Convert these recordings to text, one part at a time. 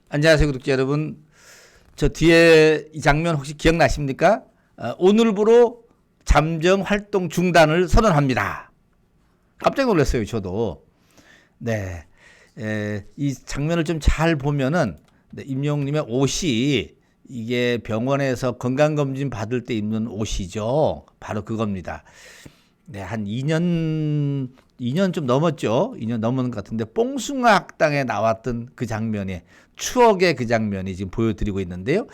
안녕하세요, 구독자 여러분. 저 뒤에 이 장면 혹시 기억나십니까? 오늘부로 잠정 활동 중단을 선언합니다. 깜짝 놀랐어요, 저도. 네, 이 장면을 좀 잘 보면은 임영웅님의 옷이 이게 병원에서 건강검진 받을 때 입는 옷이죠. 바로 그겁니다. 네, 한 2년 좀 넘었죠. 2년 넘은 것 같은데 뽕숭아 학당에 나왔던 그 장면이 추억의 그 장면이 지금 보여드리고 있는데요.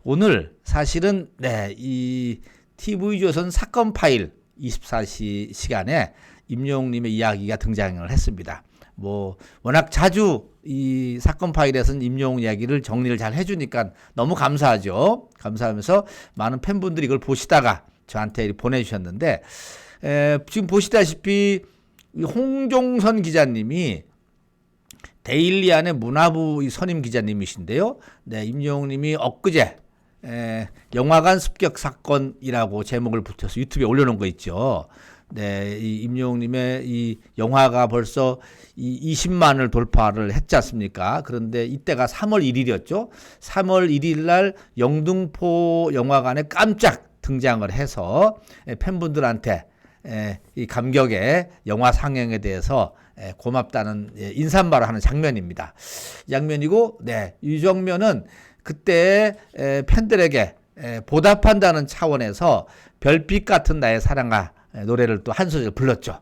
오늘 사실은 이 TV조선 사건 파일 24시간에 임영웅님의 이야기가 등장을 했습니다. 뭐 워낙 자주 이 사건 파일에서는 임영웅 이야기를 정리를 잘 해주니까 너무 감사하죠. 감사하면서 많은 팬분들이 이걸 보시다가 저한테 보내주셨는데 지금 보시다시피 홍종선 기자님이 데일리안의 문화부 선임 기자님이신데요. 네, 임영웅님이 엊그제 영화관 습격 사건이라고 제목을 붙여서 유튜브에 올려놓은 거 있죠. 네, 이 임영웅님의 이 영화가 벌써 이 20만을 돌파를 했지 않습니까? 그런데 이때가 3월 1일이었죠. 3월 1일 날 영등포 영화관에 깜짝 등장을 해서 팬분들한테 이 감격의 영화 상영에 대해서 고맙다는 인사말을 하는 장면입니다. 이 장면이고, 이 장면은 그때 팬들에게 보답한다는 차원에서 별빛 같은 나의 사랑아 노래를 또 한 소절 불렀죠.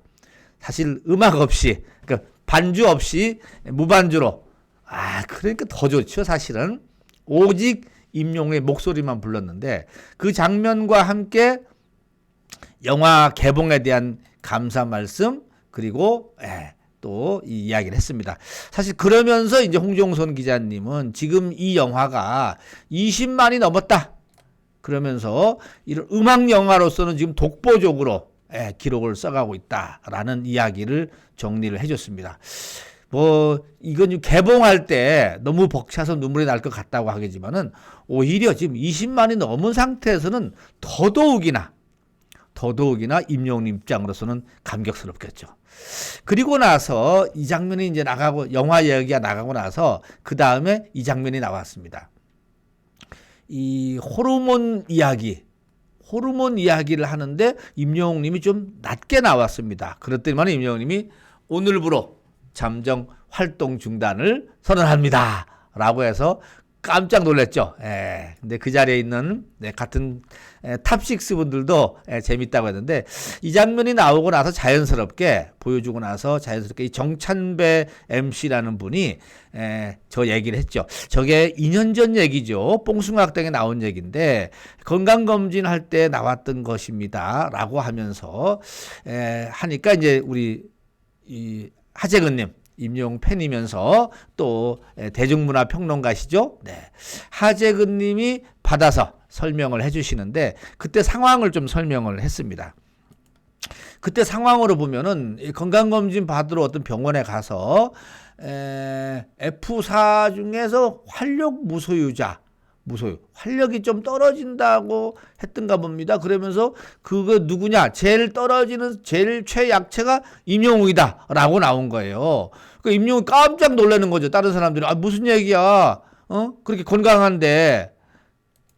사실 음악 없이, 그러니까 반주 없이 무반주로, 그러니까 더 좋죠, 사실은. 오직 임영웅의 목소리만 불렀는데 그 장면과 함께 영화 개봉에 대한 감사 말씀 그리고 또 이 이야기를 했습니다. 사실 그러면서 이제 홍종선 기자님은 지금 이 영화가 20만이 넘었다. 그러면서 이런 음악 영화로서는 지금 독보적으로 기록을 써가고 있다라는 이야기를 정리를 해줬습니다. 뭐 이건 개봉할 때 너무 벅차서 눈물이 날 것 같다고 하겠지만은 오히려 지금 20만이 넘은 상태에서는 더더욱이나 임영웅 입장으로서는 감격스럽겠죠. 그리고 나서 이 장면이 이제 나가고 영화 이야기가 나가고 나서 그 다음에 이 장면이 나왔습니다. 이 호르몬 이야기를 하는데 임영웅님이 좀 낮게 나왔습니다. 그랬더니만 임영웅님이 오늘부로 잠정 활동 중단을 선언합니다. 라고 해서 깜짝 놀랐죠. 근데 그 자리에 있는 같은 탑6 분들도 재밌다고 했는데 이 장면이 나오고 나서 자연스럽게 보여주고 나서 자연스럽게 이 정찬배 MC라는 분이 저 얘기를 했죠. 저게 2년 전 얘기죠. 뽕숭아 학당에 나온 얘기인데 건강검진 할 때 나왔던 것입니다. 라고 하면서 하니까 이제 우리 이 하재근님 임영웅 팬이면서 또 대중문화 평론가시죠. 하재근 님이 받아서 설명을 해주시는데 그때 상황을 좀 설명을 했습니다. 그때 상황으로 보면은 건강검진 받으러 어떤 병원에 가서 F4 중에서 활력이 좀 떨어진다고 했던가 봅니다. 그러면서 그거 누구냐? 제일 최약체가 임영웅이다 라고 나온 거예요. 그 임영웅이 깜짝 놀라는 거죠. 다른 사람들은 무슨 얘기야? 그렇게 건강한데.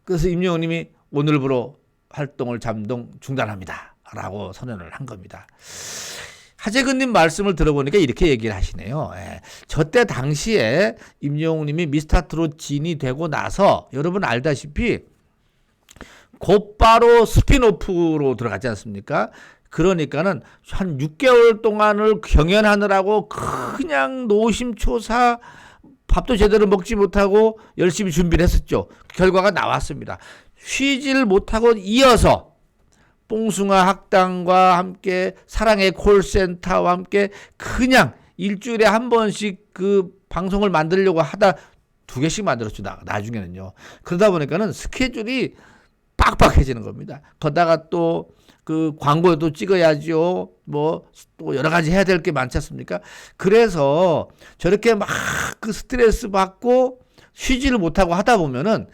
그래서 임영웅님이 오늘부로 활동을 잠정 중단합니다 라고 선언을 한 겁니다. 하재근님 말씀을 들어보니까 이렇게 얘기를 하시네요. 저때 당시에 임영웅님이 미스터트롯 진이 되고 나서 여러분 알다시피 곧바로 스핀오프로 들어갔지 않습니까? 그러니까는 한 6개월 동안을 경연하느라고 그냥 노심초사 밥도 제대로 먹지 못하고 열심히 준비를 했었죠. 결과가 나왔습니다. 쉬질 못하고 이어서 뽕숭아 학당과 함께 사랑의 콜센터와 함께 그냥 일주일에 한 번씩 그 방송을 만들려고 하다 2개씩 만들었죠. 나중에는요. 그러다 보니까는 스케줄이 빡빡해지는 겁니다. 거다가 또 그 광고도 찍어야죠. 뭐 또 여러 가지 해야 될 게 많지 않습니까? 그래서 저렇게 막 그 스트레스 받고 쉬지를 못하고 하다 보면은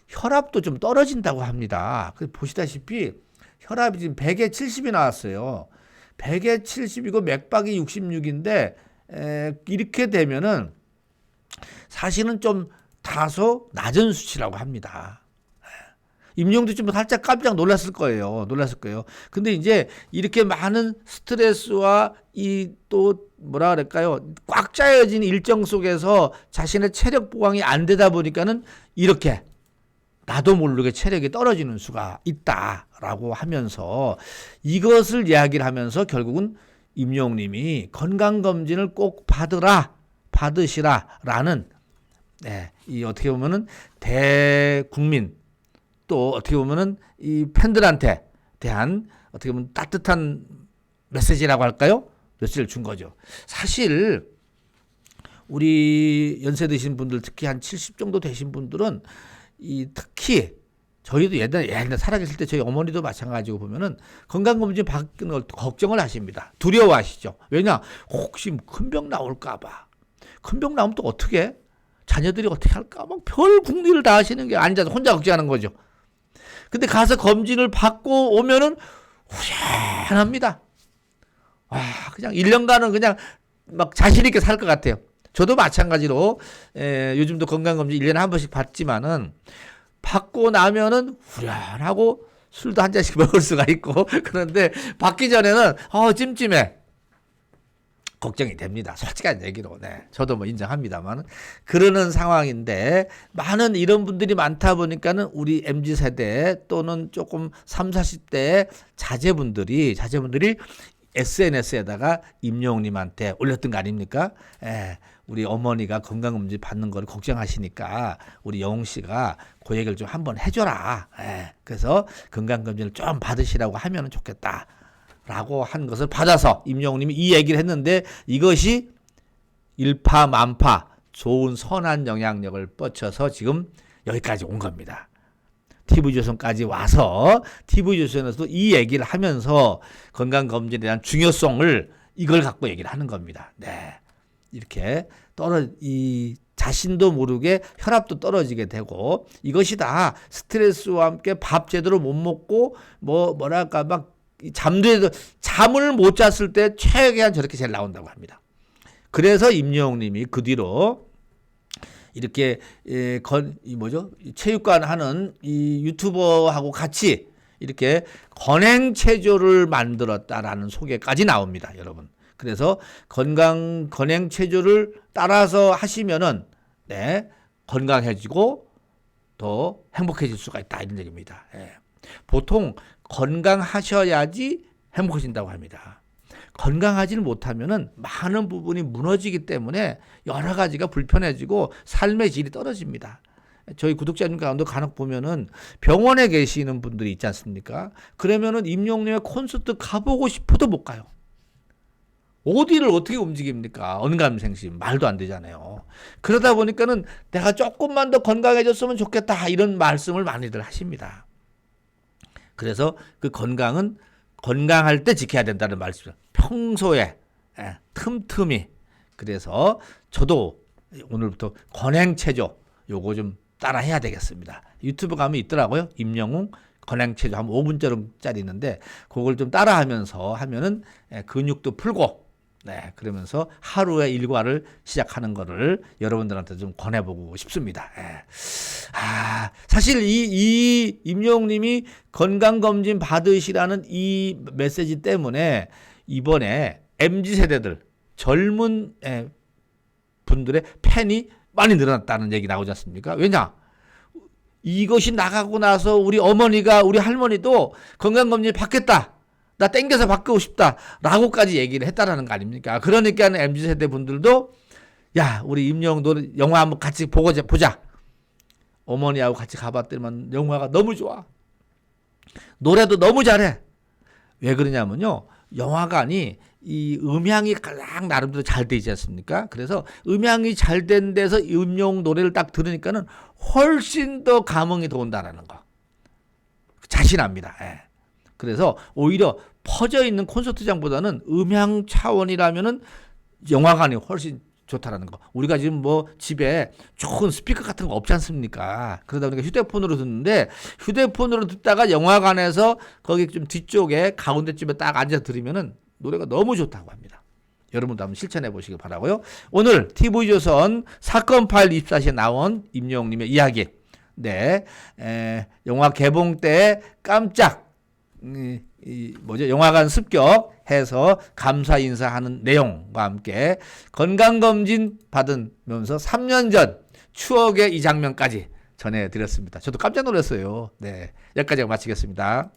혈압도 좀 떨어진다고 합니다. 보시다시피 혈압이 지금 100에 70이 나왔어요. 100에 70이고 맥박이 66인데 이렇게 되면은 사실은 좀 다소 낮은 수치라고 합니다. 임영웅도 좀 살짝 깜짝 놀랐을 거예요. 근데 이제 이렇게 많은 스트레스와 이 또 뭐라 그럴까요? 꽉 짜여진 일정 속에서 자신의 체력 보강이 안 되다 보니까는 이렇게 나도 모르게 체력이 떨어지는 수가 있다라고 하면서 이것을 이야기를 하면서 결국은 임영웅님이 건강검진을 꼭 받으시라라는 이 어떻게 보면은 대국민 또 어떻게 보면은 이 팬들한테 대한 어떻게 보면 따뜻한 메시지라고 할까요? 메시지를 준 거죠. 사실 우리 연세 드신 분들 특히 한 70 정도 되신 분들은 이 특히 저희도 옛날에 살아계실 때 저희 어머니도 마찬가지고 보면은 건강검진 받는 걸 걱정을 하십니다. 두려워하시죠. 왜냐? 혹시 큰 병 나올까봐. 큰 병 나오면 또 어떻게? 자녀들이 어떻게 할까? 막 별 궁리를 다 하시는 게 앉아서 혼자 걱정하는 거죠. 근데 가서 검진을 받고 오면은 후련합니다. 와, 그냥 1년간은 그냥 막 자신있게 살 것 같아요. 저도 마찬가지로, 요즘도 건강검진 1년에 한 번씩 받지만은, 받고 나면은 후련하고 술도 한 잔씩 먹을 수가 있고, 그런데 받기 전에는, 찜찜해. 걱정이 됩니다. 솔직한 얘기로. 저도 뭐 인정합니다만 그러는 상황인데 많은 이런 분들이 많다 보니까는 우리 MZ세대 또는 조금 3, 40대 자제분들이 SNS에다가 임영웅님한테 올렸던 거 아닙니까? 우리 어머니가 건강검진 받는 걸 걱정하시니까 우리 영웅 씨가 그 얘기를 좀 한번 해줘라. 그래서 건강검진을 좀 받으시라고 하면 좋겠다. 라고 한 것을 받아서 임영웅님이 이 얘기를 했는데 이것이 일파만파 좋은 선한 영향력을 뻗쳐서 지금 여기까지 온 겁니다. TV조선까지 와서 TV조선에서도 이 얘기를 하면서 건강검진에 대한 중요성을 이걸 갖고 얘기를 하는 겁니다. 이렇게 이 자신도 모르게 혈압도 떨어지게 되고 이것이 다 스트레스와 함께 밥 제대로 못 먹고 뭐랄까 막 잠을 못 잤을 때 최악의 저렇게 제일 나온다고 합니다. 그래서 임영웅님이 그 뒤로 이렇게 체육관 하는 이 유튜버하고 같이 이렇게 건행체조를 만들었다라는 소개까지 나옵니다, 여러분. 그래서 건행체조를 따라서 하시면은 건강해지고 더 행복해질 수가 있다 이런 얘기입니다. 보통 건강하셔야지 행복해진다고 합니다. 건강하지는 못하면은 많은 부분이 무너지기 때문에 여러 가지가 불편해지고 삶의 질이 떨어집니다. 저희 구독자님 가운데 간혹 보면은 병원에 계시는 분들이 있지 않습니까? 그러면은 임영웅님의 콘서트 가보고 싶어도 못 가요. 어디를 어떻게 움직입니까? 언감생심 말도 안 되잖아요. 그러다 보니까는 내가 조금만 더 건강해졌으면 좋겠다 이런 말씀을 많이들 하십니다. 그래서 그 건강은 건강할 때 지켜야 된다는 말씀. 평소에 틈틈이. 그래서 저도 오늘부터 건행체조 요거 좀 따라 해야 되겠습니다. 유튜브 가면 있더라고요. 임영웅 건행체조 한 5분짜리 있는데 그걸 좀 따라하면서 하면은 근육도 풀고 그러면서 하루의 일과를 시작하는 거를 여러분들한테 좀 권해보고 싶습니다. 사실 이 임영웅님이 건강검진 받으시라는 이 메시지 때문에 이번에 MZ세대들 젊은 분들의 팬이 많이 늘어났다는 얘기 나오지 않습니까? 왜냐? 이것이 나가고 나서 우리 어머니가 우리 할머니도 건강검진 받겠다. 나 땡겨서 바꾸고 싶다. 라고까지 얘기를 했다라는 거 아닙니까? 그러니까 MZ세대 분들도 야 우리 임영웅 영화 한번 같이 보자. 어머니하고 같이 가봤더니만 영화가 너무 좋아. 노래도 너무 잘해. 왜 그러냐면요. 영화관이 이 음향이 가장 나름대로 잘 돼 있지 않습니까? 그래서 음향이 잘 된 데서 임영웅 노래를 딱 들으니까는 훨씬 더 감흥이 더 온다라는 거. 자신합니다. 그래서 오히려 퍼져 있는 콘서트장보다는 음향 차원이라면은 영화관이 훨씬 좋다라는 거. 우리가 지금 집에 좋은 스피커 같은 거 없지 않습니까? 그러다 보니까 휴대폰으로 듣는데 휴대폰으로 듣다가 영화관에서 거기 좀 뒤쪽에 가운데쯤에 딱 앉아 들으면은 노래가 너무 좋다고 합니다. 여러분도 한번 실천해 보시기 바라고요. 오늘 TV조선 사건 파일 24시에 나온 임영웅님의 이야기. 네, 영화 개봉 때 깜짝 영화관 습격해서 감사 인사하는 내용과 함께 건강검진 받으면서 3년 전 추억의 이 장면까지 전해드렸습니다. 저도 깜짝 놀랐어요. 네, 여기까지 마치겠습니다.